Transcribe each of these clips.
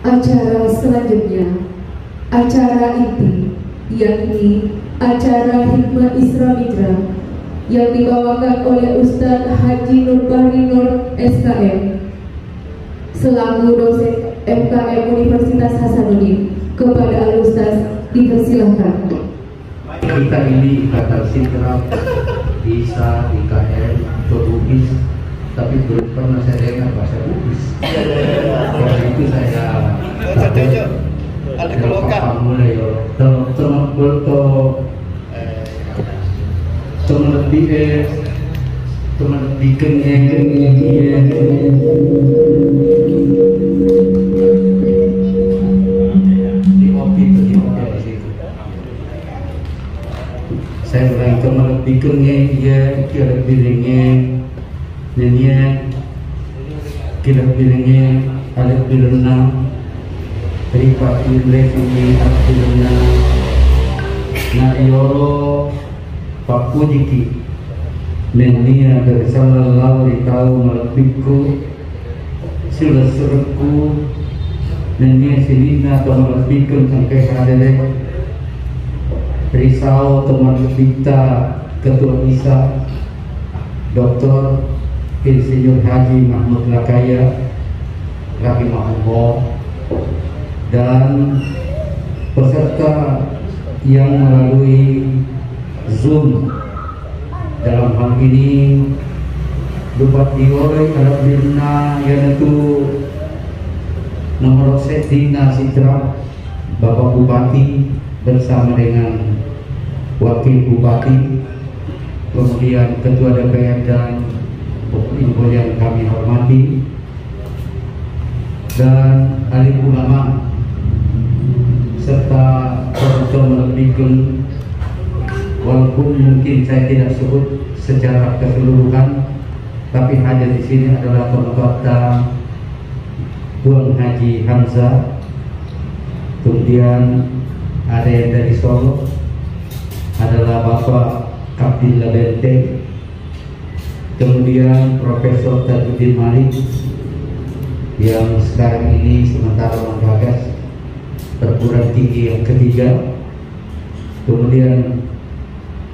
Acara selanjutnya, acara inti, yakni acara Hikmah Isra Mitra yang dibawakan oleh Ustadz Haji Nurbahri Nur SKM selaku dosen FKM Universitas Hasanuddin. Kepada Al-Ustaz dipersilahkan. Kita ini Ikatan Sidrap, ISA, IKM, Bugis, tapi belum pernah saya dengar bahasa Bugis. Karena itu saya ada kelokan. Mulai teman saya bilang teman bikinnya ya kira bilangnya nanya kira bilangnya ada bilangnya ripat Inggris ini ada bilangnya na yoro paku jiki nanya dari sallallahu alaihi tahu malabikku sila suruhku nanya sinina atau malabikun sampai hadere Risau teman kita Ketua ISA Dr. Insinyur Haji Mahmud Lakaya rahimahullah, dan peserta yang melalui Zoom dalam hal ini Bupati Oleh Alhamdulillah yang itu nomor Setina Sidrap Bapak Bupati bersama dengan Wakil Bupati, kemudian Ketua DPR dan Ibu yang kami hormati, dan alim ulama serta Profesor Melebihkan, walaupun mungkin saya tidak sebut secara keseluruhan, tapi hadir di sini adalah Kota Tuan Haji Hamzah, kemudian ada yang dari Solo adalah Bapak Abdillah Benteng, kemudian Profesor Tajuddin Malik yang sekarang ini sementara menggagas perguruan tinggi yang ketiga, kemudian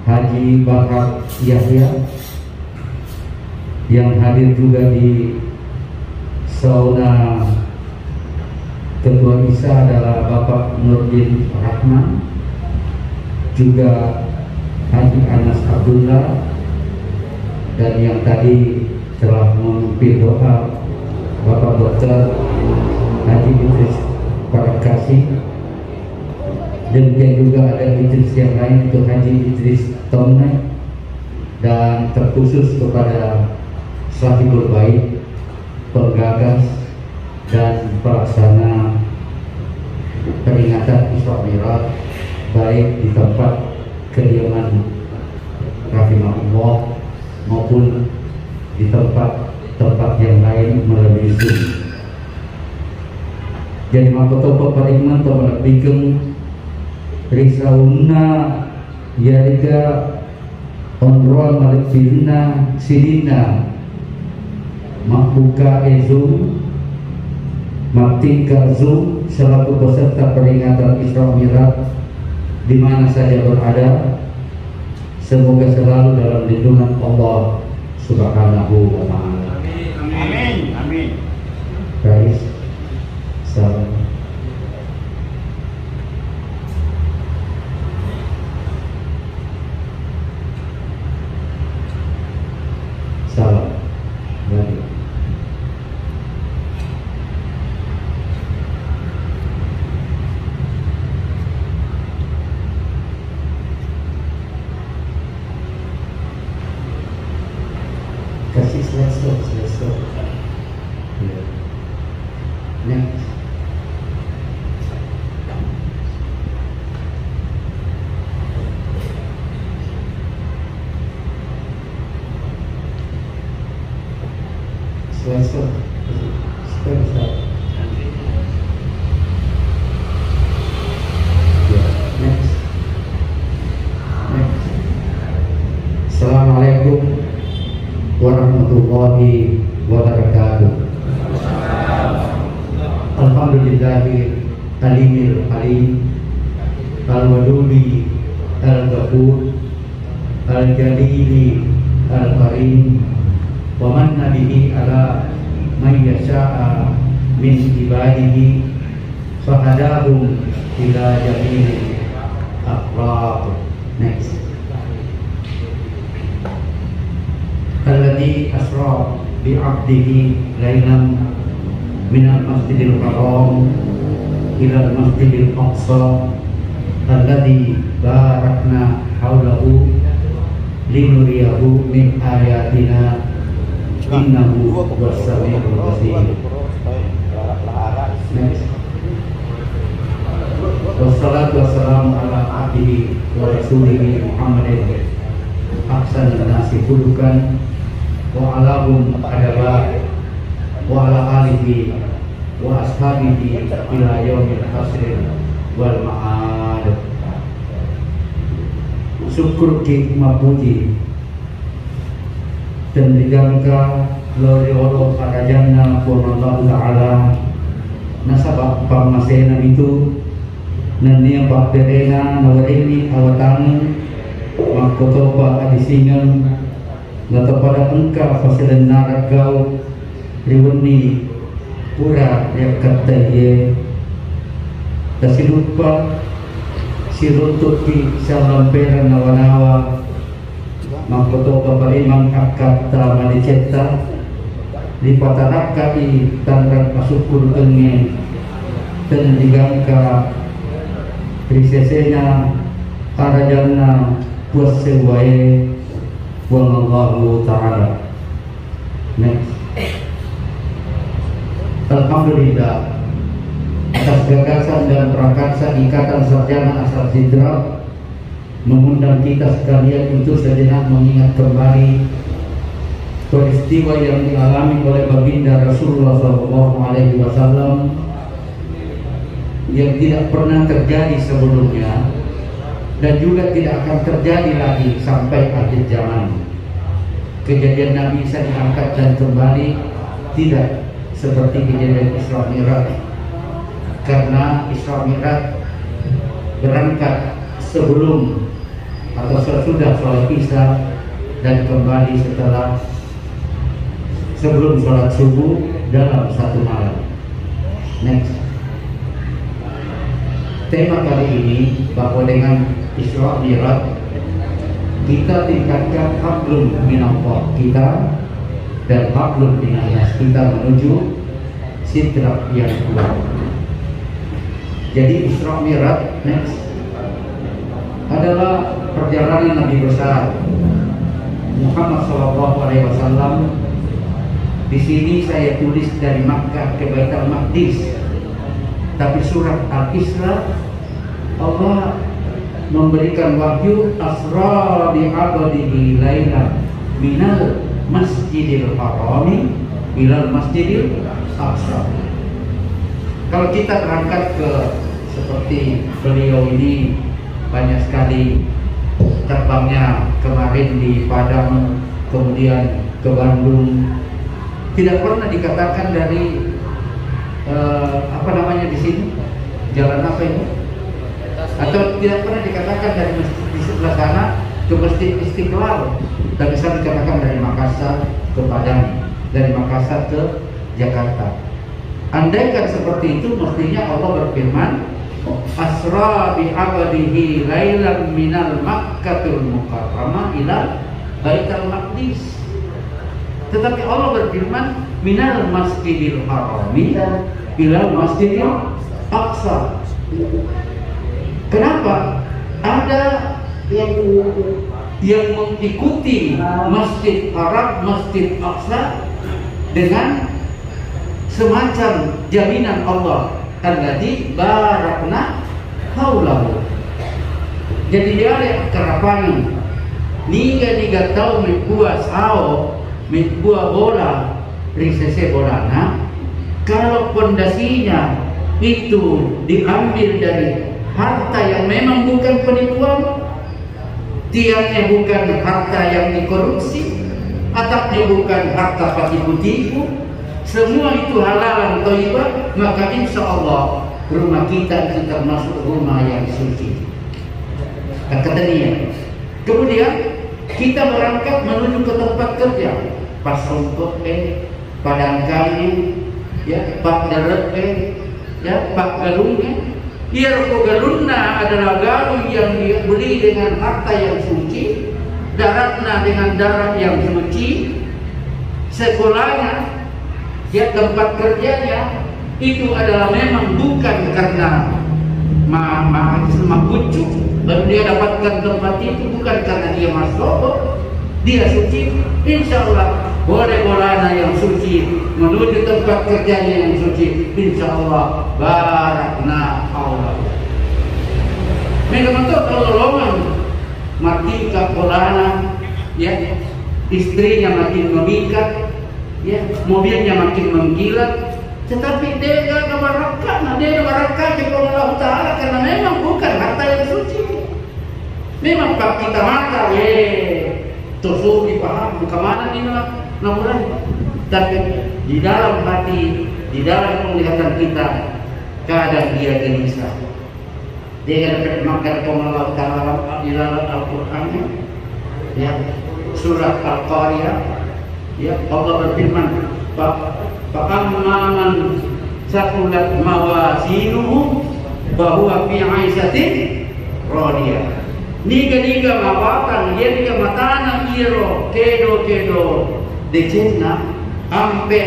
Haji Bahar Yahya yang hadir juga di sauna Ketua ISA adalah Bapak Nurdin Rahman, juga Haji Anas Abdullah, dan yang tadi telah memimpin doa Bapak Dr. Haji Idris Parakasi, demikian juga ada Idris yang lain untuk Haji Idris Tomne, dan terkhusus kepada Sahibul Bait, penggagas dan pelaksana peringatan Isra Mi'raj baik di tempat kediaman rahimahullah maupun di tempat yang lain melalui Zoom. Jadi makoto paringan to malabigeng risauna yariga onrol malabirna sidina makbuka Zoom Maktika Zoom selaku peserta peringatan Isra Mi'raj di mana saja berada, semoga selalu dalam lindungan Allah Subhanahu wa Ta'ala. Amin. Amin. Guys, salam. Salam. Baik. Kasih slide. Yeah. Next. Stop. Yeah. Next. Assalamualaikum warahmatullahi wabarakatuh. Alhamdulillah. Alhamdulillahi Alimil Alim Al-Wadudi Al-Ghafur Al-Jalili Al-Karim wa manna bihi ala man yasha'a min ibadihi fahadahum ila jamil akhlaq. Next. Alladhi asra bi 'abdihi lailan minal masjidil haram ila al-masjidil aqsa alladhi barakna hawlahu linuriyahu min ayatina innahu was-sami'ul basir. Wassalatu wassalamu ala abdihi wa rasulihi Muhammadin ahsanil nasi khuluqan wa alahum adaba wa ala alihi wa ashabihi ila yaumil hasr wal ma'ad. Syukur hikmah puji dan dijangka lori Allah pada jannah Allah Ta'ala nasabak pamasena itu nania pak derena nawarini awatan makotopa adisingan nata pada engkau fasilan naragau riwani pura yang kata ye tasilupa sirutuki salamperan nawa-nawa makotopa parimang akata maniceta lipatarakai tangrat masukur kenge dan digangka risesenya arajana puas sewae wallahu ta'ala. Next. Alhamdulillah atas gagasan dan prakarsa Ikatan Sarjana Asal Sidra mengundang kita sekalian untuk sejenak mengingat kembali peristiwa yang dialami oleh baginda Rasulullah SAW yang tidak pernah terjadi sebelumnya dan juga tidak akan terjadi lagi sampai akhir zaman. Kejadian Nabi Isa diangkat dan kembali tidak seperti kejadian Isra Mi'raj, karena Isra Mi'raj berangkat sebelum atau sesudah sholat Isya dan kembali setelah sebelum sholat subuh dalam satu malam. Next. Tema kali ini bahwa dengan Isra Mi'raj kita tingkatkan hablum minallah kita dan hablum minannas kita menuju sidrat yang kuat. Jadi Isra Mi'raj next adalah perjalanan Nabi besar Muhammad SAW. Di sini saya tulis dari Makkah ke Baitul Maqdis, tapi surat Al-Isra Allah memberikan wahyu asra bi 'abdihi lailan minal masjidil harami ilal masjidil aqsa. Kalau kita berangkat ke seperti beliau ini banyak sekali terbangnya, kemarin di Padang, kemudian ke Bandung, tidak pernah dikatakan dari apa namanya di sini jalan apa itu, atau tidak pernah dikatakan dari masjid di sebelah sana ke Masjid Istiqlal, dan bisa dikatakan dari Makassar ke Padang, dari Makassar ke Jakarta. Andaikan seperti itu, mestinya Allah berfirman asra bi 'abdihi lailan minal Makkatul Mukarramah ila Baitul Maqdis. Tetapi Allah berfirman minal Masjidil Harami ila Masjidil Aqsa. Kenapa? Ada yang mengikuti Masjid Haram, Masjid Aqsa dengan semacam jaminan Allah alladzi barakna haulahu. Jadi dia ada kerapan niga tahu membuat sao membuat bola risese bolana. Kalau pondasinya itu diambil dari harta yang memang bukan penipuan, tiangnya bukan harta yang dikorupsi, atapnya bukan harta tipu-tipu, semua itu halal dan thayyibah, maka insya Allah rumah kita itu termasuk rumah yang suci. Kata dia. Kemudian kita berangkat menuju ke tempat kerja, pas rumput padang kayu, ya, pak darat ya, pak galung Ia galunna adalah galung yang dia beli dengan harta yang suci, daratna dengan darat yang suci, sekolahnya, ya, tempat kerjanya itu adalah memang bukan karena makucuk, lalu dia dapatkan tempat itu bukan karena dia masuk, dia suci. Insya Allah boleh-bolehna yang suci menuju tempat kerjanya yang suci, insya Allah barakna Allah. Memang tuh kalau lowongan mati kapolana, ya, istrinya makin memikat, ya, mobilnya makin mengkilat, tetapi dia nggak barakah, dia barakah kepada Allah Taala karena memang bukan harta yang suci. Memang pak kita mata, tusuk dipaham kemana ini namun, tapi di dalam hati, di dalam penglihatan kita kadang dia gelisah. Dia dapat makan Allah Taala di dalam Al-Quran, ya, surat Al-Qariyah, ya, Allah berfirman, "Fa'amman saqulat mawazinuhu bahwa fi 'aisatin radiyah." Niga mawatan dia niga matana iro kedo decenna ampe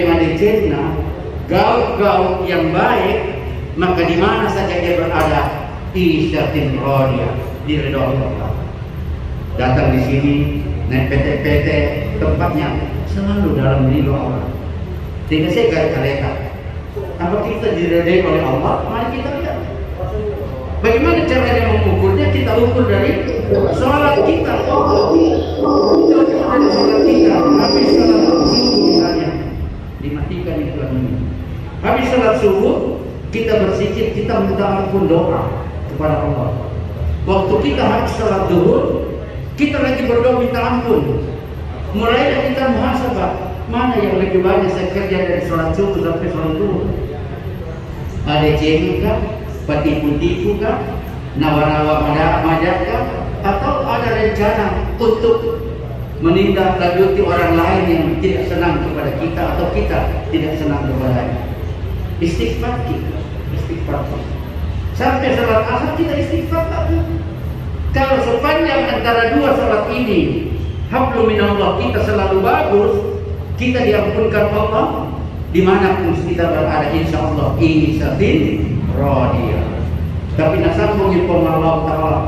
madecena gaul yang baik, maka di mana saja dia berada, isyatin radiyah, di ridho Allah. Datang di sini naik PT tempatnya selalu dalam ridho Allah. Tidak saya kereta. Apa kita diridhai oleh Allah? Mari kita lihat. Bagaimana caranya mengukurnya? Kita ukur dari sholat kita. Kita ukur dari sholat kita. Habis sholat subuh misalnya, dimatikan iklan ini. Habis sholat subuh, kita berzikir, kita minta ampun, doa kepada Allah. Waktu kita habis sholat zuhur, kita lagi berdoa minta ampun. Mulai dari kita muhasabah, mana yang lebih banyak saya kerja dari sholat subuh sampai sholat zuhur? Ada jengkel kah? Patipu-tipu kah? Nawa-nawa majak kah? Atau ada rencana untuk menindaklanjuti orang lain yang tidak senang kepada kita atau kita tidak senang kepadanya? Istighfar kita, istighfar. Sampai salat asar kita istighfar tak? Kalau sepanjang antara dua salat ini hablum minallah kita selalu bagus, kita diampunkan Allah dimanapun kita berada, insya Allah ini satin radiyah. Tapi nasabung Allah Ta'ala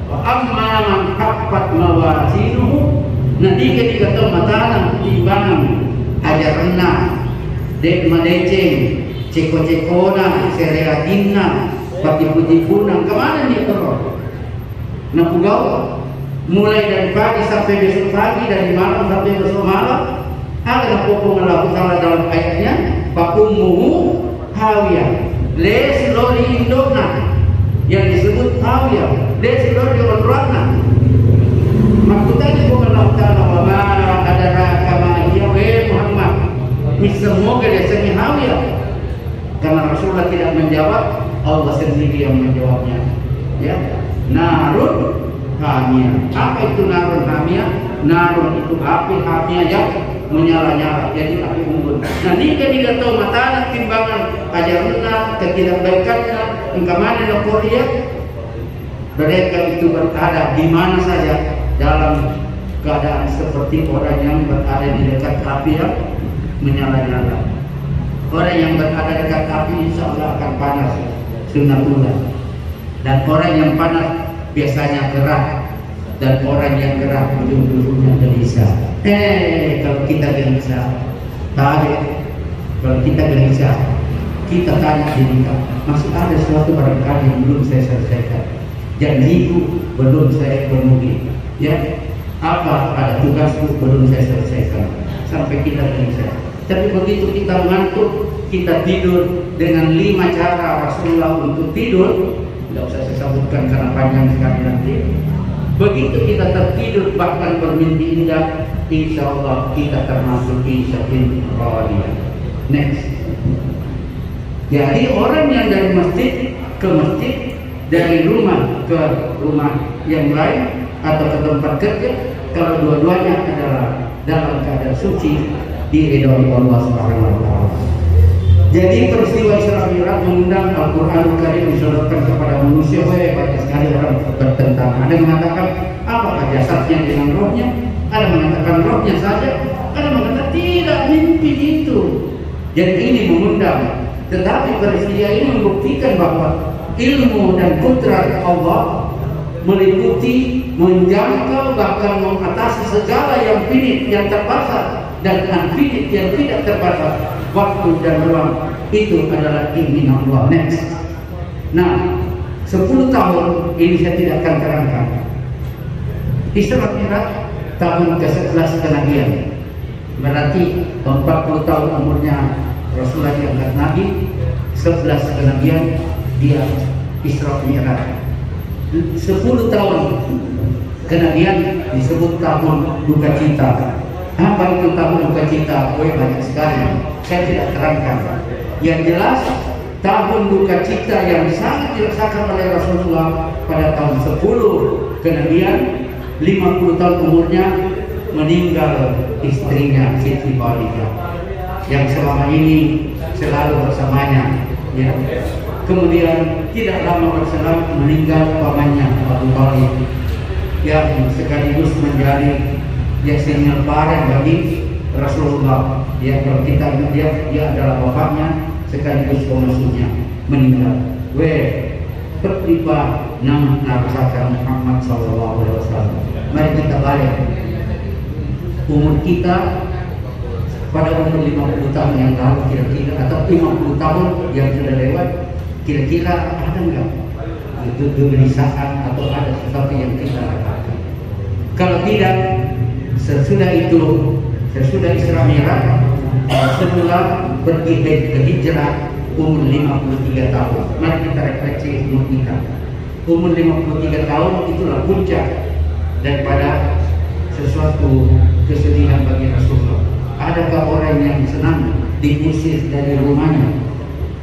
amma man haqqat mawazinuhu, nanti ketika tahu matanan timbangan ajarna dek madeceng ceko-cekona sereatinna patipu-tipuna kemana dia terus napugau mulai dari pagi sampai besok pagi, dari malam sampai besok malam. Ada pokok Allah Ta'ala dalam ayatnya, pakumuhu hawiyah, les lori indona yang disebut hawiyah, les lori onrana. Maksudnya pokok Allah Ta'ala wama adara kama hiya Muhammad. Semoga dia semi hawiyah, karena Rasulullah tidak menjawab, Allah sendiri yang menjawabnya. Ya, narun hamiyah. Apa itu narun hamiyah? Narun itu api hamiyah yang menyala-nyala, jadi api unggun. Nah, jika tahu mata timbangan ajaruna ketidakbaikannya, engkamana nak Korea, mereka itu berada di mana saja dalam keadaan seperti orang yang berada di dekat api yang menyala-nyala. Orang yang berada dekat api insya Allah akan panas, sunnatullah. Dan orang yang panas biasanya gerah, dan orang yang gerah ujung-ujungnya gelisah. Kalau kita gelisah, kalau kita gelisah, kita tanya diri kita, masih ada sesuatu barangkali yang belum saya selesaikan, janjiku belum saya penuhi, ya, apa ada tugasku belum saya selesaikan, sampai kita gelisah. Tapi begitu kita mengantuk, kita tidur dengan 5 cara Rasulullah untuk tidur, tidak usah saya sebutkan karena panjang sekali nanti. Begitu kita tertidur bahkan bermimpi indah, insya Allah kita termasuk isyatin radiyah. Next. Jadi orang yang dari masjid ke masjid, dari rumah ke rumah yang lain atau ke tempat kerja, kalau dua-duanya adalah dalam keadaan suci, diridhoi Allah Subhanahu wa taala. Jadi peristiwa Isra Mi'raj mengundang Al-Qur'anul Karim disampaikan kepada manusia. Banyak sekali orang bertentangan. Ada yang mengatakan apakah jasadnya dengan rohnya? Ada yang mengatakan rohnya saja. Ada yang mengatakan tidak, mimpi itu. Jadi ini mengundang. Tetapi peristiwa ini membuktikan bahwa ilmu dan kudrat Allah meliputi, menjangkau, bahkan mengatasi segala yang finit, yang terbatas, dan infinite yang tidak terbatas. Waktu dan ruang itu adalah keinginan Allah. Next. Nah, 10 tahun ini saya tidak akan terangkan. Isra Mi'raj tahun ke-11 kenabian. Berarti 40 tahun umurnya Rasulullah diangkat Nabi, 11 kenabian dia Isra Mi'raj. 10 tahun kenabian disebut tahun duka cita. Apa itu tahun duka cita? Banyak sekali. Saya tidak terangkan. Yang jelas tahun duka cita yang sangat dirasakan oleh Rasulullah pada tahun 10 kenabian, 50 tahun umurnya meninggal istrinya Siti Khadijah yang selama ini selalu bersamanya. Ya. Kemudian tidak lama berselang meninggal pamannya Abu Thalib yang sekaligus menjadi sinyal parah bagi Rasulullah. Kalau kita lihat dia adalah bapaknya sekaligus pengasuhnya meninggal. Bertiba nama Nabi Muhammad SAW. Mari kita balik umur kita pada umur 50 tahun yang lalu kira-kira, atau 50 tahun yang sudah lewat, kira-kira ada nggak itu kegelisahan atau ada sesuatu yang kita rasakan? Kalau tidak, sesudah Isra Mi'raj, setelah pergi ke hijrah umur 53 tahun. Mari kita refleksi umur kita. Umur 53 tahun itulah puncak daripada sesuatu kesedihan bagi Rasulullah. Adakah orang yang senang diusir dari rumahnya?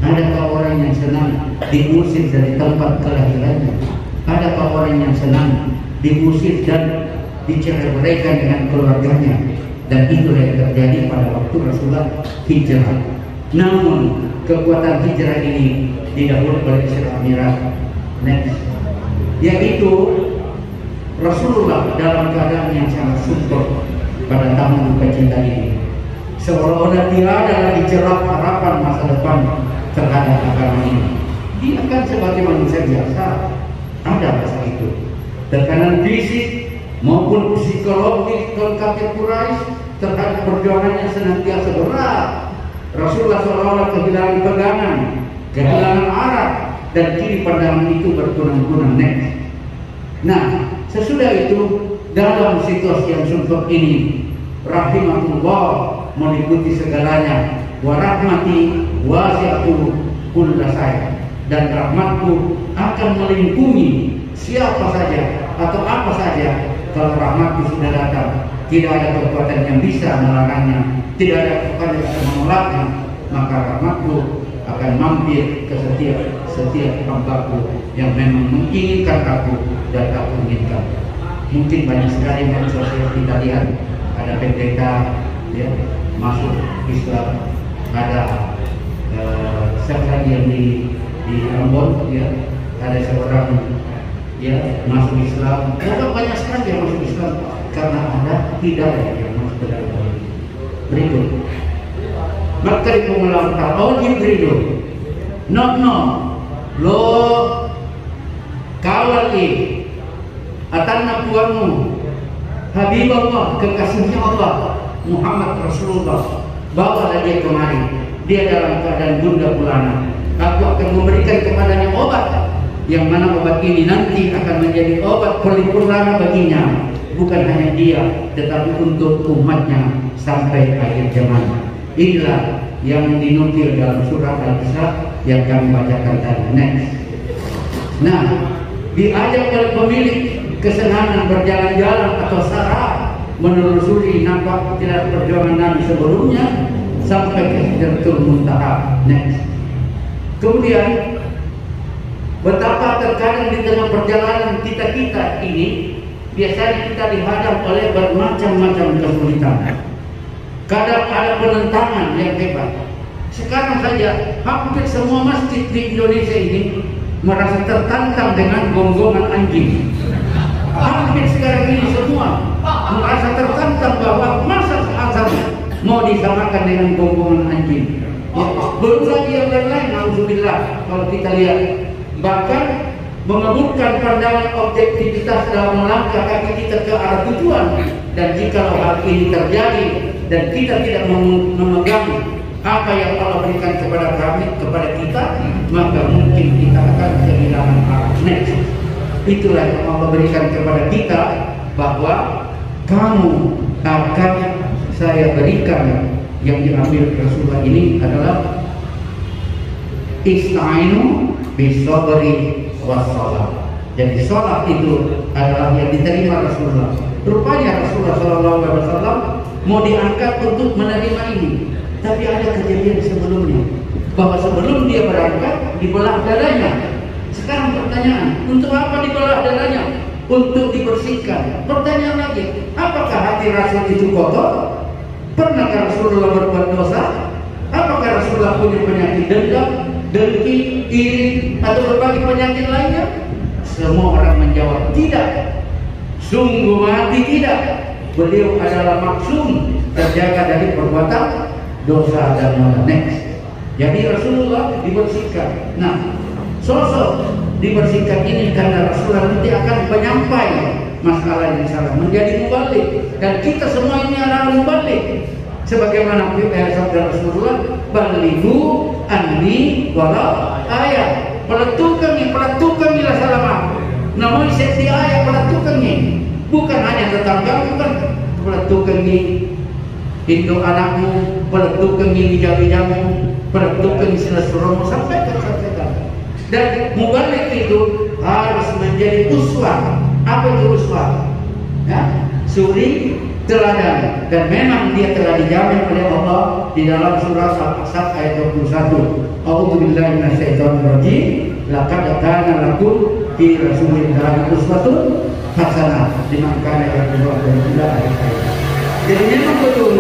Adakah orang yang senang diusir dari tempat kelahirannya? Adakah orang yang senang diusir dan dicerai-beraikan dengan keluarganya? Dan itulah yang terjadi pada waktu Rasulullah hijrah. Namun kekuatan hijrah ini didahului oleh Isra Mi'raj. Next. Yaitu Rasulullah dalam keadaan yang sangat syukur pada tahun duka cita ini, seolah-olah tiada lagi celah harapan masa depan terhadap agama ini. Dia akan sebagai manusia biasa, ada masa itu tekanan fisik maupun psikologis kafir Quraisy terhadap perjuangannya senantiasa berat. Rasulullah seolah-olah kehilangan pegangan, kehilangan arah, dan kini pandangan itu berkunang-kunang. Next. Nah, sesudah itu dalam situasi yang sumpah ini, rahimahullah meliputi segalanya. Wa rahmati wasi'atu kulla syai', dan rahmatku akan melingkungi siapa saja atau apa saja. Kalau rahmatku sudah datang, tidak ada kekuatan yang bisa melarangnya, tidak ada kekuatan yang bisa menolaknya, maka rahmatku akan mampir ke setiap hambaku yang memang menginginkan aku dan aku inginkan. Mungkin banyak sekali yang sosial kita lihat, ada pendeta ya, masuk Islam, ada siapa lagi yang di Ambon ya, ada seorang ya masuk Islam. Ada banyak sekali yang masuk Islam karena ada hidayah yang masuk ke dalam ini. Berikut. Maka itu melangkah. Oh Jibril, no, lo kawal atanna puanmu Habibullah, kekasihnya Allah Muhammad Rasulullah, bawalah dia kemari. Dia dalam keadaan bunda pulana. Aku akan memberikan kepadanya obat, yang mana obat ini nanti akan menjadi obat paripurna baginya, bukan hanya dia tetapi untuk umatnya sampai akhir zaman. Inilah yang dinukil dalam surat Al-Isra yang kami bacakan tadi. Next. Nah, diajak oleh pemilik kesenangan berjalan-jalan atau sarah menelusuri nampak tidak perjuangan Nabi sebelumnya, sampai ke Sidratul Muntaha. Next. Kemudian betapa terkadang di tengah perjalanan kita ini biasanya kita dihadap oleh bermacam-macam kesulitan. Kadang ada penentangan yang hebat. Sekarang saja hampir semua masjid di Indonesia ini merasa tertantang dengan gonggongan anjing. Hampir sekarang ini semua merasa tertantang bahwa masa azan mau disamakan dengan gonggongan anjing. Belum lagi yang lain-lain, alhamdulillah kalau kita lihat. Bahkan mengemukakan pandangan objektivitas dalam melangkah kaki kita ke arah tujuan. Dan jika hal ini terjadi dan kita tidak memegang apa yang Allah berikan kepada kami, kepada kita, maka mungkin kita akan kehilangan arah. Next. Itulah yang Allah berikan kepada kita, bahwa kamu akan saya berikan. Yang diambil Rasulullah ini adalah ista'inu bisabri wassalam. Jadi sholat itu adalah yang diterima Rasulullah. Rupanya Rasulullah SAW mau diangkat untuk menerima ini, tapi ada kejadian sebelumnya, bahwa sebelum dia berangkat dibelah dadanya. Sekarang pertanyaan, untuk apa dibelah dadanya? Untuk dibersihkan. Pertanyaan lagi, apakah hati Rasul itu kotor? Pernahkah Rasulullah berbuat dosa? Apakah Rasulullah punya penyakit dendam, dengki, iri, atau berbagai penyakit lainnya? Semua orang menjawab tidak. Sungguh mati tidak. Beliau adalah maksum, terjaga dari perbuatan dosa dan dosa. Next. Jadi Rasulullah dibersihkan. Nah, sosok dibersihkan ini karena Rasulullah nanti akan penyampai masalah yang salah, menjadi mubalik, dan kita semua ini adalah mubalik. Sebagaimana sabda Rasulullah, balighu anni walau ayat. Pelatukannya salam aku. Namun setiap ayat pelatukannya, bukan hanya tetangga, bukan pelatukannya induk anakmu, pelatukannya hijab-hijabmu, pelatukannya silaturahmi, sampai. Dan mubalik itu harus menjadi uswah. Apa itu uswah? Ya, suri teladan, dan memang dia telah dijamin oleh Allah di dalam surah Al-Ahzab ayat 21. A'udzubillahi minasyaitonirrajim. Laqad kana lakum fi rasulillahi uswatun hasanah liman kana yarjullaha wal yawmal akhir. Jadi memang betul,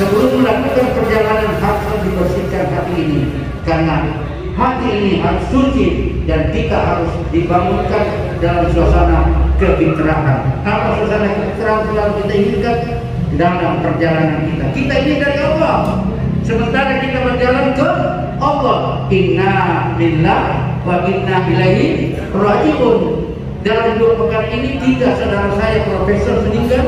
sebelum melakukan perjalanan harus dibersihkan hati ini, karena hati ini harus suci dan kita harus dibangunkan dalam suasana kefitrahan. Apa suasana kefitrahan selalu kita inginkan dalam perjalanan kita? Kita ini dari Allah, sementara kita berjalan ke Allah. Inna lillahi wa inna ilaihi raji'un. Dalam 2 pekan ini 3 saudara saya profesor meninggal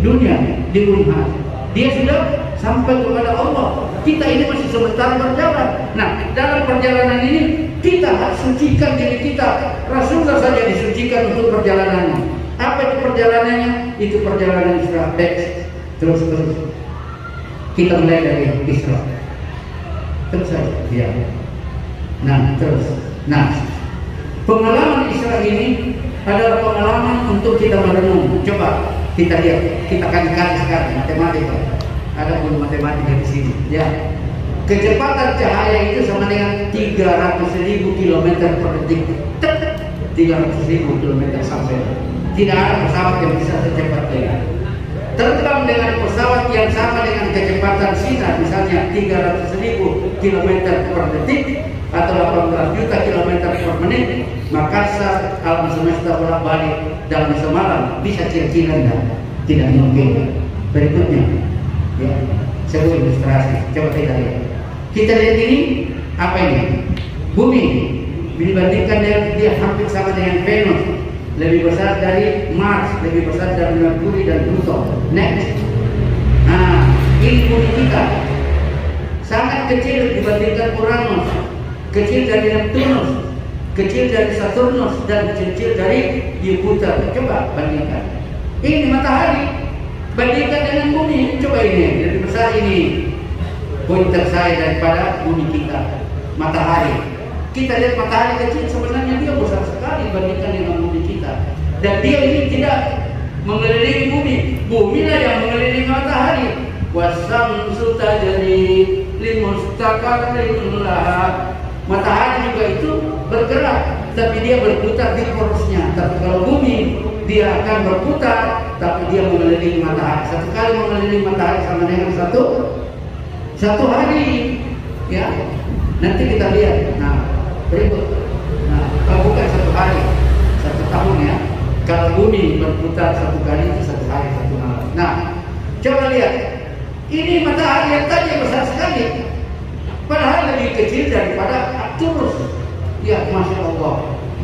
dunia di Unhas. Dia sudah sampai kepada Allah. Kita ini masih sebentar berjalan. Nah, dalam perjalanan ini kita harus sucikan diri kita. Rasulullah saja disucikan untuk perjalanannya. Apa itu perjalanannya? Itu perjalanan Isra. Terus. Kita mulai dari Isra. Terus saja. Ya. Nah, terus. Nah, pengalaman Isra ini adalah pengalaman untuk kita merenung. Coba kita lihat. Kita kali-kali sekarang matematika. Ada pun matematika di sini. Ya. Kecepatan cahaya itu sama dengan 300.000 km per detik. 300.000 km sampai. Tidak ada pesawat yang bisa secepat itu. Terbang dengan pesawat yang sama dengan kecepatan sinar, misalnya 300.000 km per detik atau 18 juta km per menit, Makassar alam semesta bolak-balik dalam semalam bisa kira-kira enggak? Tidak mungkin. Berikutnya, ya, sebuah ilustrasi. Coba kita lihat. Kita lihat ini apa ini? Bumi dibandingkan dengan dia hampir sama dengan Venus, lebih besar dari Mars, lebih besar dari Merkuri dan Pluto. Next. Nah, ini bumi kita sangat kecil dibandingkan Uranus, kecil dari Neptunus, kecil dari Saturnus, dan kecil dari Jupiter. Coba bandingkan. Ini matahari, bandingkan dengan bumi. Coba ini lebih besar ini. Pointer saya daripada bumi kita, matahari. Kita lihat matahari kecil, sebenarnya dia besar sekali dibandingkan dengan bumi kita. Dan dia ini tidak mengelilingi bumi, bumi lah yang mengelilingi matahari. Wasamsu tajri limustaqarrin laha. Matahari juga itu bergerak, tapi dia berputar di porosnya. Tapi kalau bumi, dia akan berputar, tapi dia mengelilingi matahari. Satu kali mengelilingi matahari sama dengan satu hari, ya. Nanti kita lihat. Nah, berikut. Nah, kalau bukan satu hari, 1 tahun ya. Kalau bumi berputar 1 kali itu 1 hari 1 malam. Nah, coba lihat. Ini matahari yang tadi besar sekali. Padahal lebih kecil daripada Arcturus. Ya, Masya Allah.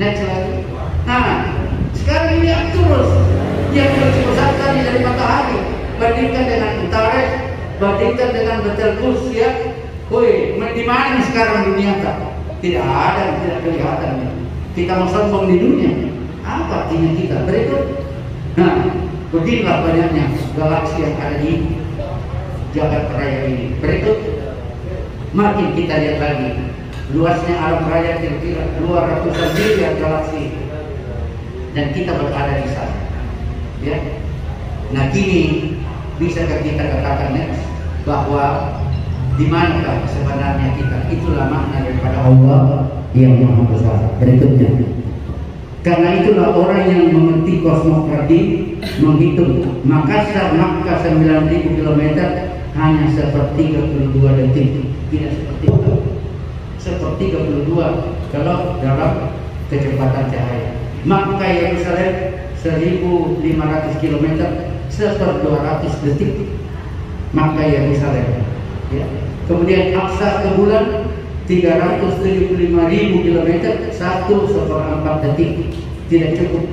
Next lagi. Nah, sekarang ini Arcturus yang lebih besar sekali dari matahari. Bandingkan dengan Antares, bandingkan dengan Betelgeuse ya. Woi, di mana sekarang dunia tak? Tidak ada, tidak kelihatan. Kita mau sombong di dunia. Apa artinya kita? Berikut. Nah, beginilah banyaknya galaksi yang ada di jagat raya ini. Berikut. Makin kita lihat lagi luasnya alam raya kira-kira 200 miliar galaksi dan kita berada di sana. Ya. Nah, kini bisakah kita katakan bahwa di manakah sebenarnya kita? Itulah makna daripada Allah yang Maha Besar. Berikutnya. Karena itulah orang yang mengerti kosmokrati menghitung Makassar Makkah 9.000 km hanya sepertiga 32 detik. Tidak seperti itu. Sepertiga 32 kalau dalam kecepatan cahaya. Makkah Yerusalem 1.500 km 1/200 detik. Makkah Yerusalem. Ya. Kemudian Aqsa ke bulan 375.000 km 1/4 detik. Tidak cukup.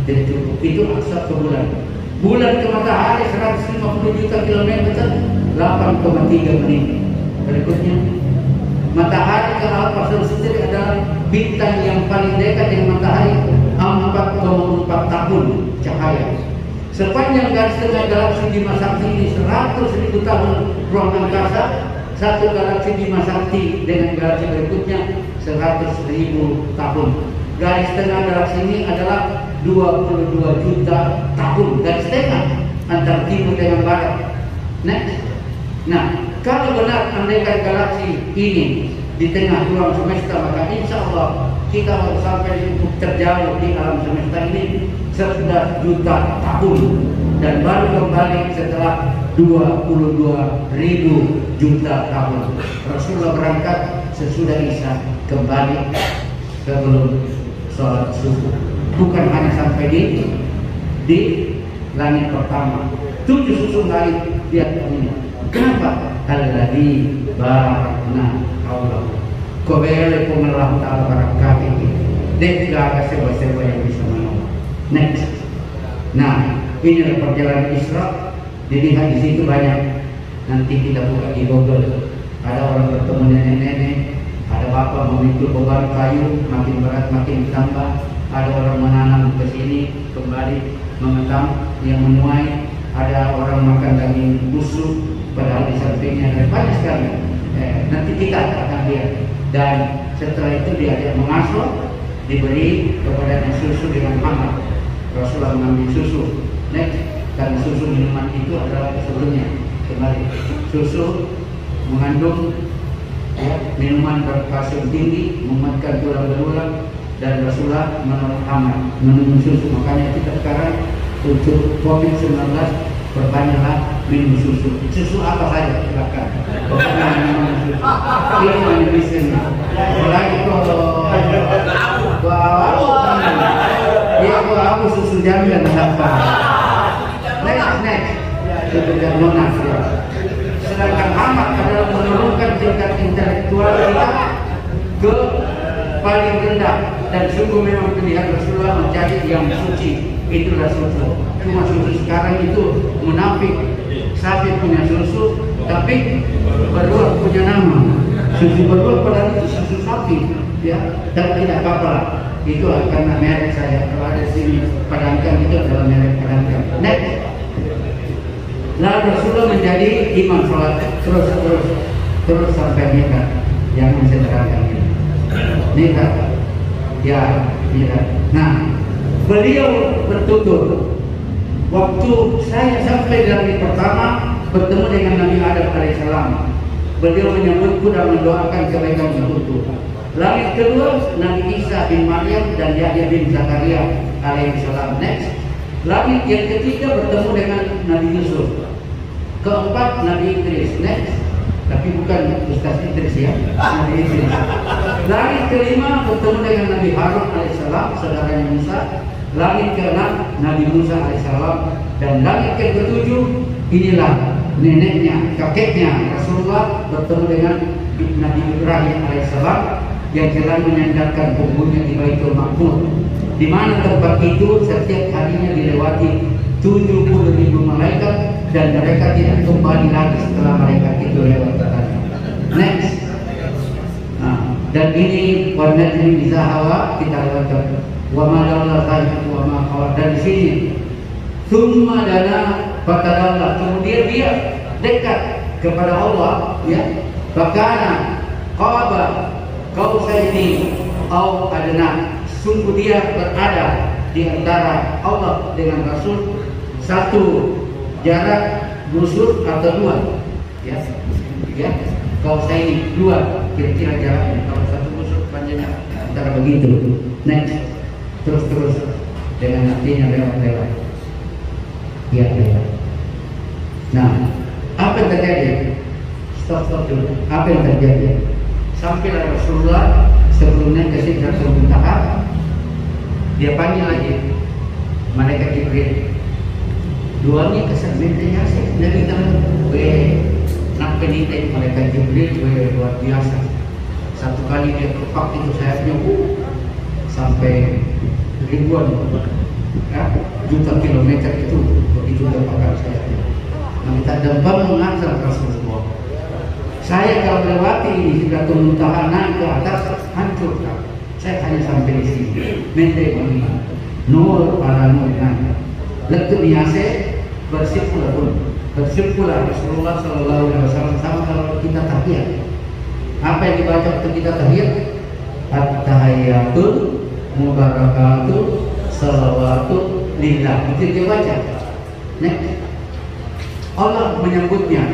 Tidak cukup. Itu Aqsa ke bulan. Bulan ke matahari 150 juta kilometer 8,3 menit. Berikutnya, matahari ke Alpha Centauri adalah bintang yang paling dekat dengan matahari 4,4 tahun cahaya. Sepanjang garis tengah galaksi Bima Sakti ini 100.000 tahun ruang angkasa. Satu galaksi Bima Sakti dengan galaksi berikutnya 100.000 tahun. Garis tengah galaksi ini adalah 22 juta tahun. Garis tengah antara timur dengan barat. Next. Nah, kalau benar andaikan galaksi ini di tengah ruang semesta, maka insya Allah kita harus sampai di ufuk terjauh di alam semesta ini 11 juta tahun dan baru kembali setelah 22.000 juta tahun. Rasulullah berangkat sesudah Isya, kembali sebelum sholat subuh. Bukan hanya sampai di langit pertama, 7 susun langit di atas ini. Kenapa? Alladzi barakna Allah. Kobele pengelah ta'ala barakat ini. Dan tidak ada sewa-sewa yang bisa menolong. Next. Nah, inilah perjalanan Isra. Dilihat di situ banyak. Nanti kita buka di Google. Ada orang bertemu nenek-nenek, ada bapak memikul beban kayu, makin berat makin ditambah. Ada orang menanam ke sini, kembali mengetam yang menuai. Ada orang makan daging busuk, padahal di sampingnya ada banyak sekali. Nanti kita akan lihat. Dan setelah itu diajak mengasuh, diberi kepadanya susu dengan hangat. Rasulullah mengambil susu. Next, karena susu minuman itu adalah sebelumnya. Kembali, susu mengandung minuman berkalsium tinggi, menguatkan tulang belulang, dan Rasulullah menolak hangat, minum susu. Makanya kita sekarang untuk COVID-19 perbanyaklah minum susu. Susu apa saja silakan. Pokoknya minum susu. Ini yang bisa. Apalagi kalau aku susu jangan apa. Next. Susu jangan ya. Sedangkan amat adalah menurunkan tingkat intelektual kita ke paling rendah dan sungguh memang pilihan Rasulullah mencari yang suci. Itulah susu. Cuma susu sekarang itu munafik. Sapi punya susu, tapi beruang punya nama. Susu beruang padahal itu susu sapi, ya. Dan tidak apa-apa. Itu karena merek saya. Kalau ada sini Padangkan itu adalah merek Padangkan. Next. Lalu Rasulullah menjadi imam sholat terus sampai nikah. Jangan saya terangkan ini. Nikah, ya nikah. Nah, beliau bertutur. Waktu saya sampai dari pertama, bertemu dengan Nabi Adam alaihissalam. Beliau menyambutku dan mendoakan kebaikan untukku. Langit kedua, Nabi Isa bin Maryam dan Yahya bin Zakaria alaihissalam. Next. Langit yang ketiga bertemu dengan Nabi Yusuf. Keempat, Nabi Idris. Next. Tapi bukan Ustaz Idris ya, Nabi Idris. Langit kelima bertemu dengan Nabi Harun alaihissalam, saudaranya Musa. Langit keenam, Nabi Musa alaihissalam. Dan langit yang ketujuh, inilah neneknya, kakeknya Rasulullah bertemu dengan Nabi Ibrahim alaihissalam yang telah menyandarkan punggungnya di Baitul Ma'mur, di mana tempat itu setiap harinya dilewati 70.000 malaikat dan mereka tidak kembali lagi setelah malaikat itu lewat tadi. Next. Dan ini warna ini bisa hawa kita lewatkan. Wa ma dalla wa ma qawar, dan di sini summa dana fatadalla, kemudian dia dekat kepada Allah ya. Bakana qaba qausaini au adna, sungguh dia berada di antara Allah dengan Rasul satu jarak busur atau dua ya. Qausaini dua kira-kira jaraknya, kalau satu busur panjangnya antara begitu. Next. Terus dengan artinya lewat ya. Nah, apa yang terjadi? Stop dulu. Apa yang terjadi? Sampailah Rasulullah sebelumnya ke Sidratul Muntaha. Dia panggil lagi malaikat Jibril. Duanya kesebenarnya sih dari teman. Nak peniten malaikat Jibril luar biasa. Satu kali dia kepak itu sayapnya sampai ribuan juta kilometer itu begitu terpakar sayapnya. Minta demam mengantar Rasulullah. Saya kalau melewati ini sudah Muntaha naik ke atas hancur. Saya hanya sampai di sini. Mente wangi, nur para nur naik. Letu biasa bersirkular Rasulullah Sallallahu Alaihi Wasallam sama kalau kita tahiyat. Apa yang dibaca waktu kita tahiyat? At-tahiyatul mubarakatuh salawatu lillah. Itu dia baca. Next. Allah menyebutnya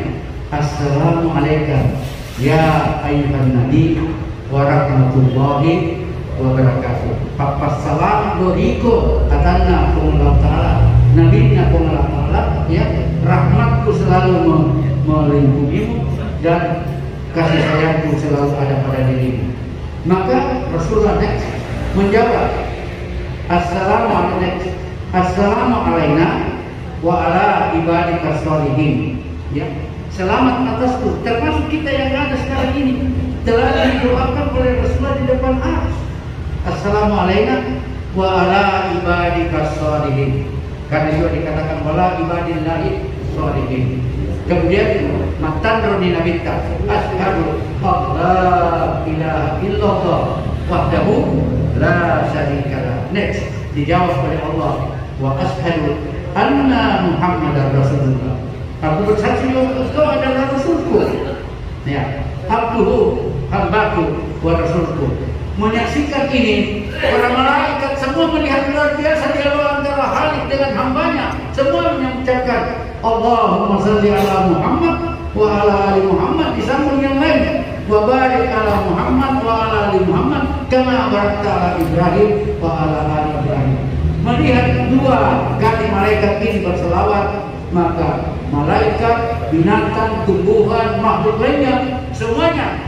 Assalamualaikum ya ayyuhan nabi wa rahmatullahi wa barakatuh. Papasalam doriku atanna kumullah ta'ala, nabinya kumullah ta'ala ya, rahmatku selalu melingkupimu dan kasih sayangku selalu ada pada dirimu. Maka Rasulullah next menjawab Assalamu alaina wa ala ibadika sholihin ya. Selamat atasku, termasuk kita yang ada sekarang ini, telah didoakan oleh Rasulullah di depan arsy. Assalamu alaina wa ala ibadika sholihin, karena juga dikatakan wala ibadillahi sholihin. Kemudian matandro di nabita asyhadu alla ilaha illallah wahdahu la syarikalah. Next dijawab oleh Allah wa asyhadu anna Muhammadar Rasulullah. Aku bersaksi bahwa engkau adalah Rasulku. Ya, abduhu, hambaku, wa Rasulku. Menyaksikan ini, para malaikat semua melihat luar biasa dialog antara Khalik dengan hambanya. Semua mengucapkan Allahumma salli ala Muhammad wa ala ali Muhammad, disambung yang lain. Wa barik ala Muhammad wa ala ali Muhammad kama barakta ala Ibrahim wa ala ali Ibrahim. Melihat dua kali malaikat ini berselawat, maka malaikat, binatang, tumbuhan, makhluk lainnya semuanya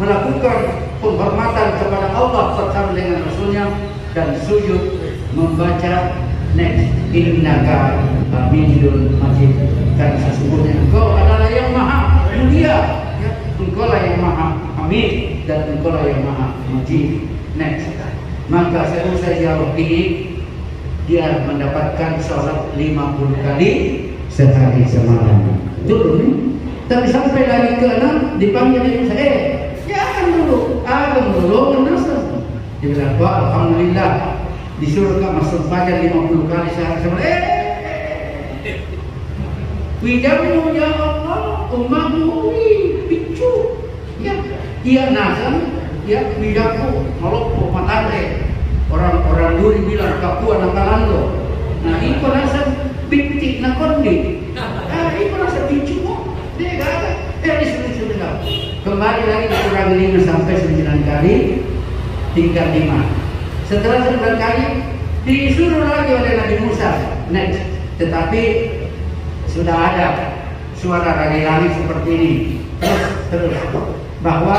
melakukan penghormatan kepada Allah bersama dengan Rasulnya dan sujud membaca next innaka hamidun majid, dan sesungguhnya engkau adalah yang maha mulia ya. Engkau lah yang maha hamid dan engkau lah yang maha majid. Next. Maka selesai dialog ini dia mendapatkan sholat 50 kali sehari semalam. Dulu nih. Tapi sampai lagi ke-6 dipanggil ibu saya. Jangan dulu, menasab. Dia bilang, wah alhamdulillah disuruh masuk fajar 50 kali sehari semalam. Widamu ya Allah, umatmu picu. Ya, dia nazam, ya widaku maloko matare. Orang-orang duri bilang Papua Nakalando. Nah, itu nazam binti nakondi. ini merasa cuma dia gak ada. Sudah. Kembali lagi dikurangi 5 sampai 9 kali, tinggal 5. Setelah 9 kali disuruh lagi oleh Nabi Musa next, tetapi sudah ada suara dari langit seperti ini terus bahwa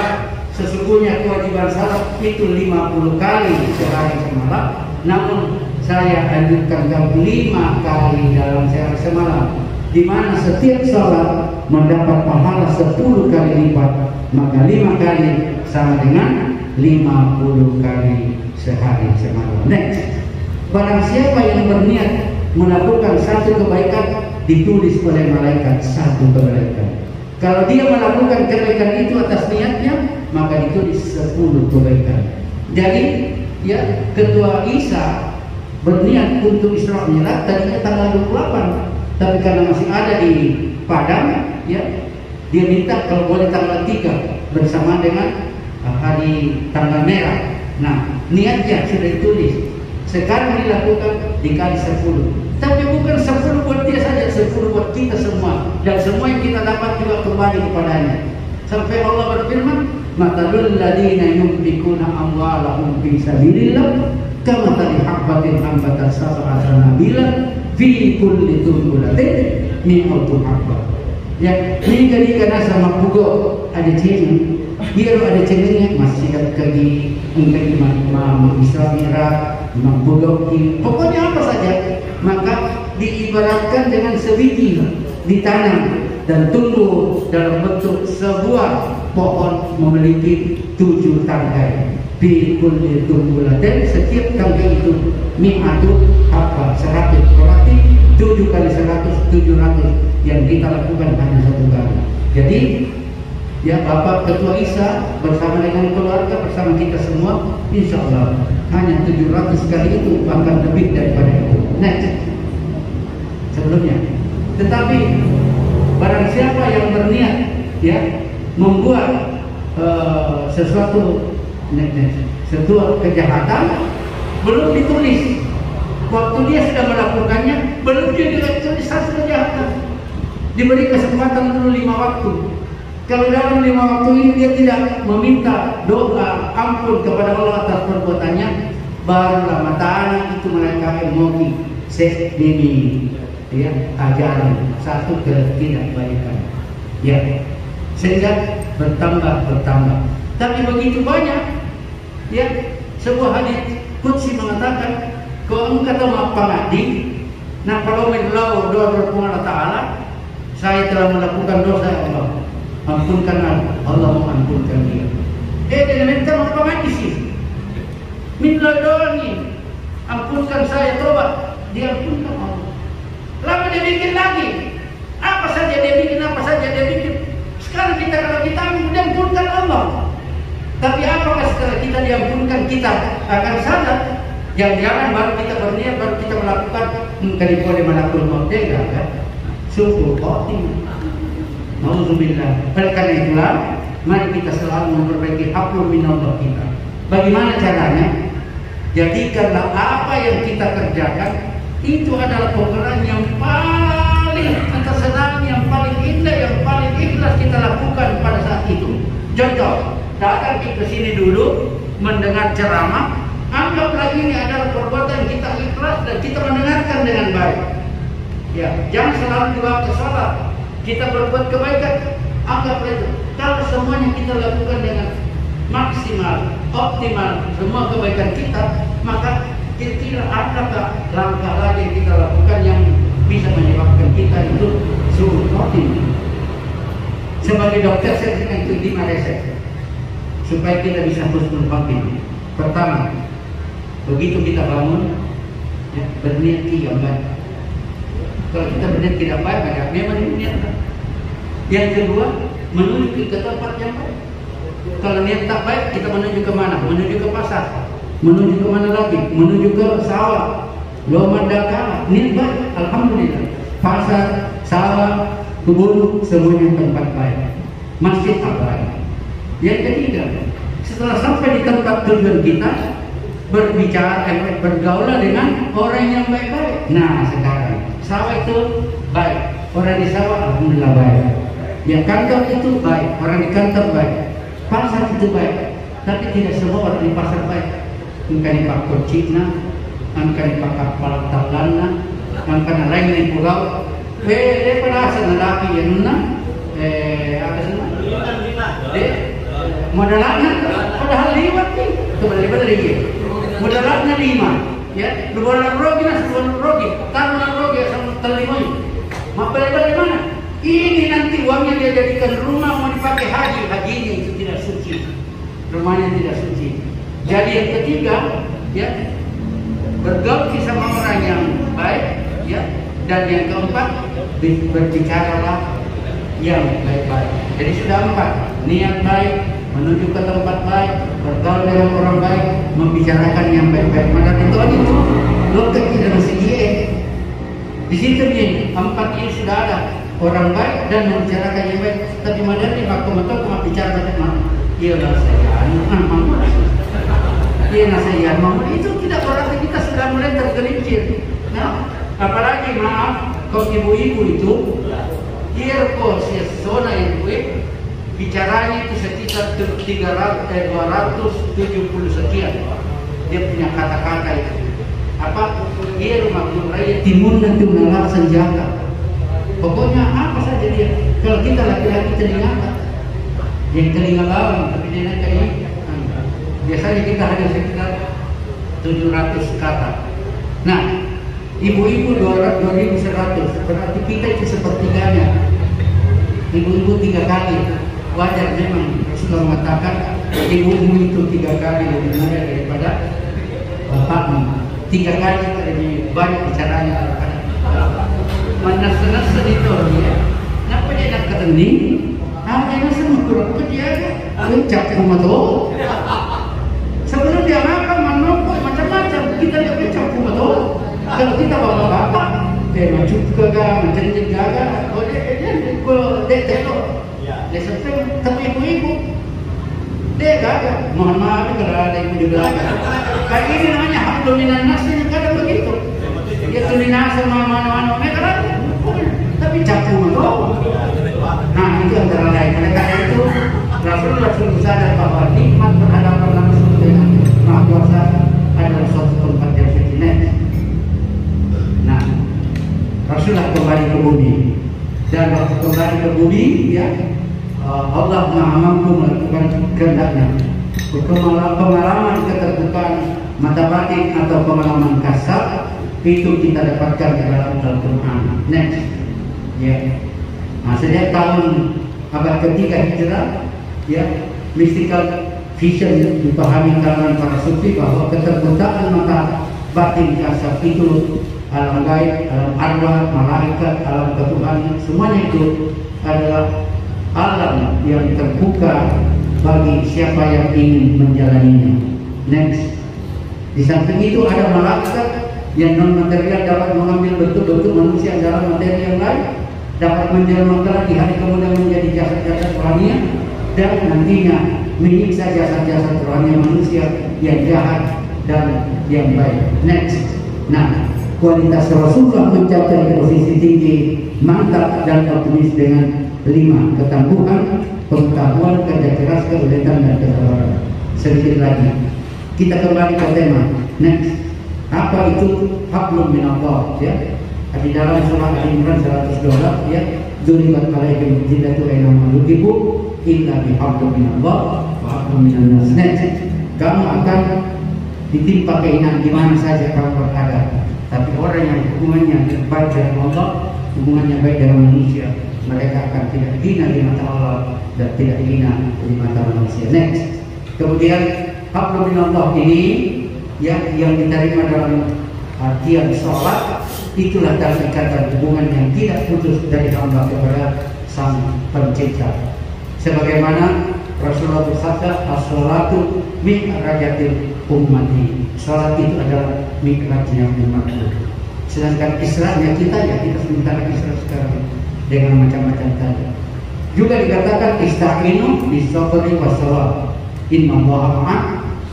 sesungguhnya kewajiban salat itu 50 kali sehari semalam, namun saya anjurkan kamu 5 kali dalam sehari semalam, di mana setiap salat mendapat pahala 10 kali lipat, maka 5 kali sama dengan 50 kali sehari semalam. Next, barang siapa yang berniat melakukan satu kebaikan, ditulis oleh malaikat 1 kebaikan. Kalau dia melakukan kebaikan itu atas niatnya, maka ditulis 10 kebaikan. Jadi ya, Ketua Isa berniat untuk Isra Mi'raj tadinya tanggal 28, tapi karena masih ada di Padang, ya, dia minta kalau boleh tanggal 3 bersama dengan hari tanggal merah. Nah, niatnya sudah ditulis. Sekarang dilakukan dikali 10. Tapi bukan 10 buat dia saja, 10 buat kita semua. Dan semua yang kita dapat juga kembali kepadanya. Sampai Allah berfirman, matalul ladina yunfikuna amwalahum fi sabilillah kamathali habbatin ambatat sab'a sanabila fi kulli sunbulatin mi'atu habba. Ya, ini kadang-kadang sama pugo ada cengeng. Biar ada cengengnya masih kaki mungkin Isra Mi'raj, membuloki, pokoknya apa saja, maka diibaratkan dengan sebiji ditanam dan tumbuh dalam bentuk sebuah pohon memiliki 7 tangkai. Di kulli tumbulatin, setiap tangkai itu mi'atu habba, 100, berarti 7 kali 100, 700 yang kita lakukan hanya 1 kali. Jadi ya, Bapak Ketua Isa bersama dengan keluarga, bersama kita semua, insya Allah hanya 700 kali itu, bahkan lebih daripada itu. Next, sebelumnya. Tetapi barang siapa yang berniat ya membuat sesuatu kejahatan, belum ditulis, waktu dia sudah melakukannya, belum dia ditulis satu kejahatan, diberi kesempatan dulu 5 waktu. Kalau dalam 5 waktu ini dia tidak meminta doa ampun kepada Allah atas perbuatannya, barulah matahari itu mereka emosi demi ya ajaran satu ketidakbaikan, ya, sehingga bertambah. Tapi begitu banyak, ya, sebuah hadis qudsi mengatakan, kalau engkau tahu pangadi, nah kalau menlau doa Allah Taala, saya telah melakukan dosa ya Allah, ampunkan Allah, mengampunkan dia. Dia minta apa sih? Minta doa nih, ampunkan saya, tobat, diampunkan Allah. Lalu dia bikin lagi, apa saja dia bikin. Sekarang kita kalau kita diampunkan Allah, tapi apakah setelah kita diampunkan kita akan sadar? Jangan baru kita berniat, baru kita melakukan kali boleh melakukan merdeka kan? Syukur khotimah. Nauzubillah. Oleh karena itulah, mari kita selalu memperbaiki hablum minallah kita. Bagaimana caranya? Jadikanlah apa yang kita kerjakan itu adalah pekerjaan yang paling senang, yang paling indah, yang paling ikhlas kita lakukan pada saat itu. Contoh, datang ke sini dulu mendengar ceramah, anggaplah ini adalah perbuatan kita ikhlas dan kita mendengarkan dengan baik. Ya, jangan selalu dibawa ke salat. Kita berbuat kebaikan, anggaplah itu. Kalau semuanya kita lakukan dengan maksimal, optimal semua kebaikan kita, maka kira-kira apakah langkah lagi yang kita lakukan yang bisa menyebabkan kita itu suruh optimal. Sebagai dokter saya berikan 5 resep supaya kita bisa husnul khotimah. Pertama, begitu kita bangun, ya, berniat yang baik. Kalau kita berniat tidak baik, maka memang niat. Yang kedua, menuju ke tempat yang baik. Kalau niat tak baik, kita menuju ke mana? Menuju ke pasar. Menuju ke mana lagi? Menuju ke sawah. Lomba dakala, niat baik, alhamdulillah. Pasar, sawah, kebun, semuanya tempat baik. Masjid baik. Yang ketiga, setelah sampai di tempat tujuan kita, berbicara, bergaul dengan orang yang baik-baik. Nah, sekarang sawah itu baik, Orang di sawah alhamdulillah baik. Yang kantor itu baik, orang di kantor baik. Pasar itu baik, tapi tidak semua orang di pasar baik. Angkan di Pak Cina, angkan di Pak Kapal Talana, angkan lain di pulau. Pada asal lelaki yang nuna, apa sih? Modalannya, padahal liwat nih, kembali lagi. Modalannya 5, ya. Luar rogi nas, luar rogi, tanah rogi sama telimoi. Mau balik mana? Ini nanti uangnya dia jadikan rumah mau dipakai hajinya itu tidak suci. Rumahnya tidak suci. Jadi yang ketiga, ya, bergaul sama orang yang baik, ya. Dan yang keempat, berbicaralah yang baik-baik. Jadi sudah 4, niat baik, menuju ke tempat baik, bergaul dengan orang baik, membicarakan yang baik-baik. Maka itu lokasi dalam segi di situ nih 4 ini sudah ada orang baik dan membicarakan yang baik. Tapi mana nih waktu cuma bicara macam iya lah saya mama itu tidak berarti kita sudah mulai tergelincir. Nah, apalagi maaf kalau ibu-ibu itu zona ibu bicaranya itu sekitar 270 sekian. Dia punya kata-kata itu. Apa? Rumah raya timun nanti menolak senjata. Pokoknya apa saja dia. Kalau kita laki-laki telinga, yang telinga bawang, tapi dia kayak biasanya kita hanya sekitar 700 kata. Nah, ibu-ibu 2.100, berarti kita itu sepertiganya. Ibu-ibu 3 kali. Wajar memang Rasulullah mengatakan ibu-ibu itu 3 kali lebih mulia daripada bapakmu. 3 kali lebih banyak bicaranya daripada manas-nasan itu ya. Kenapa dia nak ketening? Dia nasa mengkurang ke dia cap rumah tu. Sebelum dia makan menopok macam-macam kita dia cap rumah tu. Kalau kita bapak-bapak, macam juga, macam jaga, dia tengok. Dia sampai tapi ibu-ibu dia gagah. Mohon maaf kalau ada ibu di belakang. Kayak ini namanya hablum minan nas, kadang begitu. Dia tulina sama mana-mana mereka tapi campur loh. Nah itu antara lain. Karena itu Rasulullah sadar bahwa nikmat berhadapan langsung dengan Maha Kuasa adalah suatu tempat yang sejenis. Nah Rasulullah kembali ke bumi dan waktu kembali ke bumi ya Allah Maha mampu melakukan kehendaknya. Pengalaman keterbukaan mata batin atau pengalaman kasar itu kita dapatkan di dalam Al-Quran. Next, ya. Nah, sejak tahun abad ketiga Hijrah, ya, mystical vision dipahami kalangan para sufi bahwa keterbukaan mata batin kasar itu alam gaib, alam arwah, malaikat, alam ketuhanan, semuanya itu adalah alam yang terbuka bagi siapa yang ingin menjalaninya. Next, di samping itu ada malaikat yang non material dapat mengambil bentuk-bentuk manusia dalam materi yang lain, dapat menjelma di hari kemudian menjadi jasad-jasad rohani dan nantinya menyiksa jasad-jasad rohani manusia yang jahat dan yang baik. Next, nah kualitas Rasulullah mencapai posisi tinggi, mantap dan optimis dengan 5 ketangguhan, pengetahuan, kerja keras, keuletan dan kesabaran. Sedikit lagi kita kembali ke tema. Next, apa itu hablum minallah ya? Di dalam surah Al-Imran 112 ya, duribat alaihim jillatu aina malukibu illa bihablum minallah wa hablum minan nas. Kamu akan ditimpa keinginan di mana saja kamu berada. Tapi orang yang hubungannya baik dengan Allah, hubungannya baik dengan manusia, mereka akan tidak hina di mata Allah dan tidak hina di mata manusia. Next, kemudian hablum minallah ini ya, yang diterima dalam artian sholat, itulah tali ikatan hubungan yang tidak putus dari hamba kepada Sang Pencipta. Sebagaimana Rasulullah bersabda, as-sholatu mi'rajatil ummati. Sholat itu adalah mi'rajnya umatku. Sedangkan Isra'nya kita ya, kita sementara Isra sekarang dengan macam-macam tadi. Juga dikatakan ista'inu bis-sabri was-shalah. Innallaha ma'as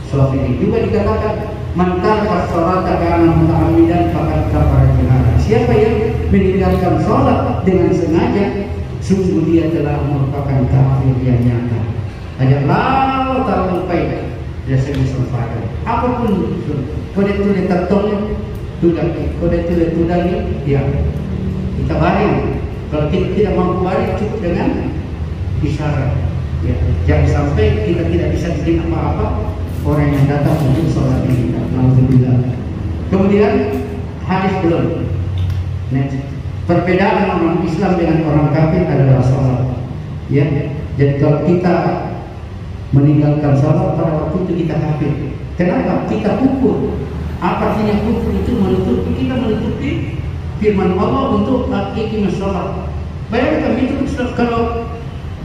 sabirin. Juga dikatakan man taraka sholata kana muta'ammidan faqad kafara biha. Siapa yang meninggalkan sholat dengan sengaja, sungguh dia telah merupakan kafir yang nyata. Ayat lalu tak lupai dia segi sempadan. Apapun kode tulis tertolong tulang, kode tulis tulang ya kita baring. Kalau kita tidak mampu baring cukup dengan isyarat. Ya, jangan sampai kita tidak bisa bikin apa-apa orang yang datang untuk sholat ini. Alhamdulillah. Kemudian hadis belum. Next. Perbedaan orang Islam dengan orang kafir adalah sholat. Ya, jadi kalau kita meninggalkan sholat pada waktu itu kita kafir. Kenapa? Kita kufur. Apa artinya kufur itu? Kita menutupi firman Allah untuk iqamus sholat. Bayangkan itu kalau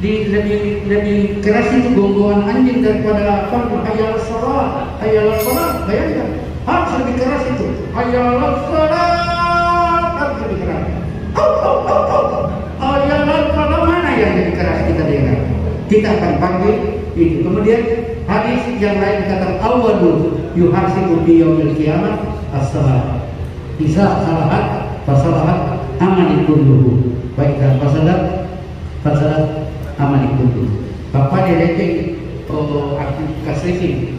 lebih keras itu gonggongan anjing daripada hayal sholat. Bayangkan harus lebih keras itu. Hayal sholat harus lebih keras. Hayal sholat mana yang lebih keras kita dengar? Kita akan panggil itu. Kemudian hadis yang lain kata awwalu yuhasibu bi yaumil qiyamah as-salat. Bisa salahat fasalahat amali kulluhu. Baik dan fasadat amali kulluhu. Bapak direkeng kasih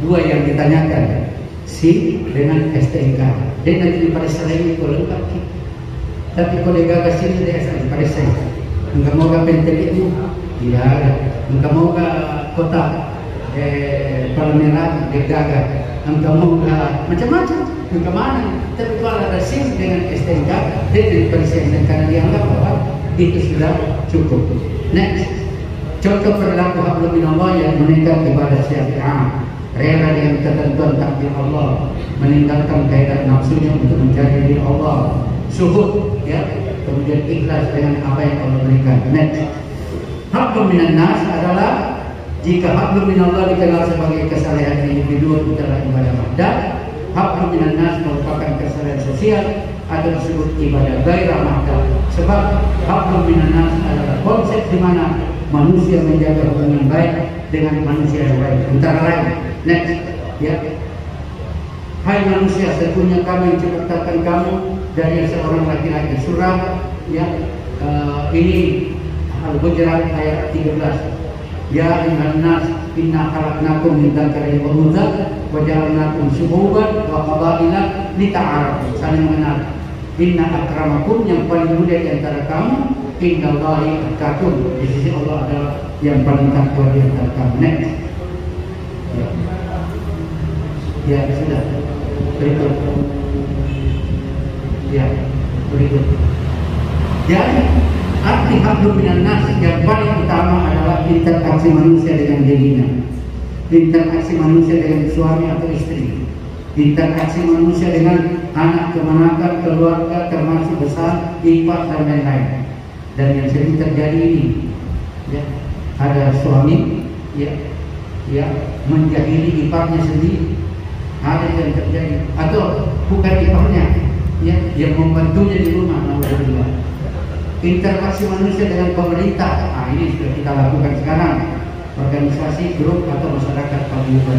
dua yang ditanyakan si dengan STNK. Dia nanti pada selain itu lengkap. Tapi kalau gagas ini dia pada saya. Enggak mau gapen itu. Tidak ada. Enggak mau ke kota Palmerah dia gagal. Enggak mau ke macam-macam. Enggak mana. Tapi kalau ada SIM dengan STNK, dia daripada STNK karena dianggap bahwa itu sudah cukup. Next, contoh perilaku hablum minallah yang meningkat ibadah syiah, rela dengan ketentuan takdir Allah, meninggalkan kaidah nafsunya untuk mencari ridha Allah, suhud, ya, kemudian ikhlas dengan apa yang Allah berikan. Next, hablum minan nas adalah jika hablum minallah dikenal sebagai kesalahan individu adalah ibadah dan hablum minan nas merupakan kesalahan sosial atau disebut ibadah gairah mahdah. Sebab hablum minan nas adalah konsep di mana manusia menjaga hubungan baik dengan manusia yang lain. Antara lain, next, ya. Hai manusia, sesungguhnya kami menciptakan kamu dari seorang laki-laki. Surah, ya, ini Al-Hujurat ayat 13. Ya ayyuhan nas inna khalaqnakum min dzakarin wa untha wa ja'alnakum syu'uban wa qabaila lita'arafu. Saling mengenal. Inna akramakum, yang paling mulia di antara kamu, indallahi atqakum, di sisi Allah adalah yang paling takwa di antara kamu. Next. Ya sudah. Berikut. Ya, berikut. Jadi arti hablum minan nas yang paling utama adalah interaksi manusia dengan dirinya, interaksi manusia dengan suami atau istri, interaksi manusia dengan anak, kemenakan, keluarga, termasuk besar, ipar dan lain-lain. Dan yang sering terjadi ini, ya, ada suami, ya, menjahili iparnya sendiri, ada yang terjadi, atau bukan iparnya, ya, yang membantunya di rumah. Alhamdulillah. Interaksi manusia dengan pemerintah, nah ini sudah kita lakukan sekarang, organisasi, grup atau masyarakat paguyuban.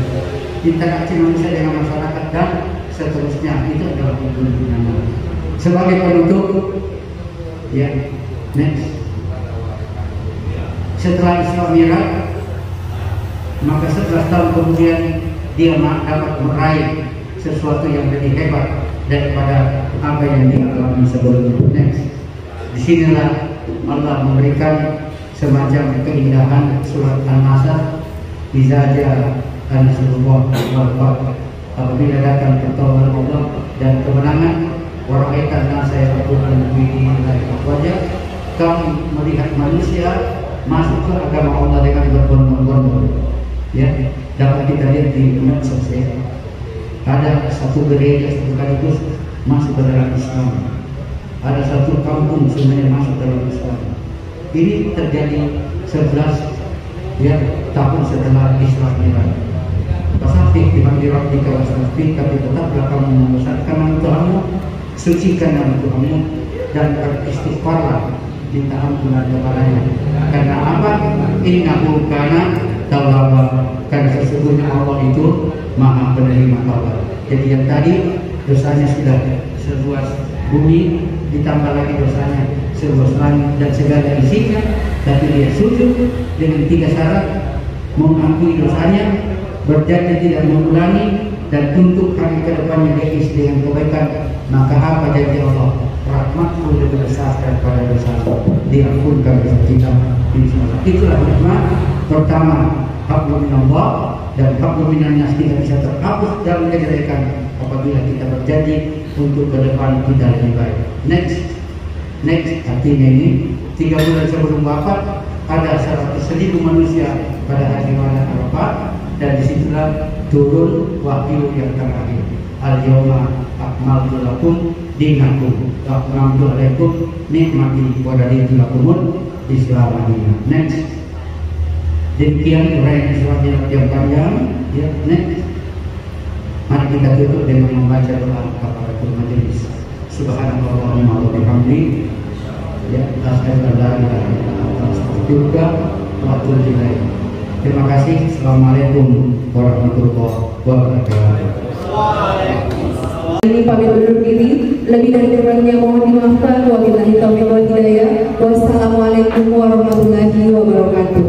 Interaksi manusia dengan masyarakat dan seterusnya, itu adalah hubungan. Sebagai penutup, ya, next. Setelah Isra Mi'raj, maka 11 tahun kemudian dia dapat meraih sesuatu yang lebih hebat daripada apa yang dialami sebelumnya. Next. Disinilah Allah memberikan semacam keindahan surat An-Nasr. Izaja an-nasrullah wal fath, apabila datang pertolongan Allah dan kemenangan, waraitan nasa yadkhuluna fi dinillahi afwaja, kamu melihat manusia masuk ke agama Allah dengan berbondong-bondong. Ya, dapat kita lihat di medsos, ya. Ada satu gereja sekaligus masuk ke dalam Islam. Ada satu kampung sebenarnya masuk dalam Islam. Ini terjadi 11 tahun setelah Isra Mi'raj. Fasabih bihamdi rabbika wastaghfir, tapi tetaplah kamu membesarkan nama Tuhanmu, sucikan nama Tuhanmu, dan beristighfarlah, minta ampunan kepadanya. Karena apa? Innahu kana tawwaba, karena sesungguhnya Allah itu Maha penerima taubat. Jadi yang tadi dosanya sudah seluas bumi, ditambah lagi dosanya seluas langit dan segala isinya. Tapi dia sujud dengan 3 syarat: mengakui dosanya, berjanji tidak mengulangi, dan untuk hari ke depannya dia isi dengan kebaikan. Maka apa janji Allah? Rahmatku lebih besar daripada dosa, diampunkan dosa kita. Insyaallah. Itulah hikmah pertama, hablum minallah dan hablum minannas. Kita bisa terhapus dalam kejelekan apabila kita berjanji untuk ke depan kita lebih baik. Next artinya ini 3 bulan sebelum wafat ada 100.000 manusia pada hari raya Arafah, dan disitulah turun wahyu yang terakhir. Al-yawma akmaltu lakum dinakum wa atmamtu alaikum nikmati wa raditu lakumul Islam. Next. Demikian uraian Islam yang panjang. Ya, next. Mari kita tutup dengan membaca doa kafaratul majelis. Subhanallahumma wa bihamdihi, ya asyhadu an la ilaha illa anta astaghfiruka wa atubu ilaik. Terima kasih. Assalamualaikum warahmatullahi wabarakatuh. Ini pamit undur diri. Lebih dari kurangnya mohon dimaafkan. Wabillahi taufiq wal hidayah. Wassalamualaikum warahmatullahi wabarakatuh.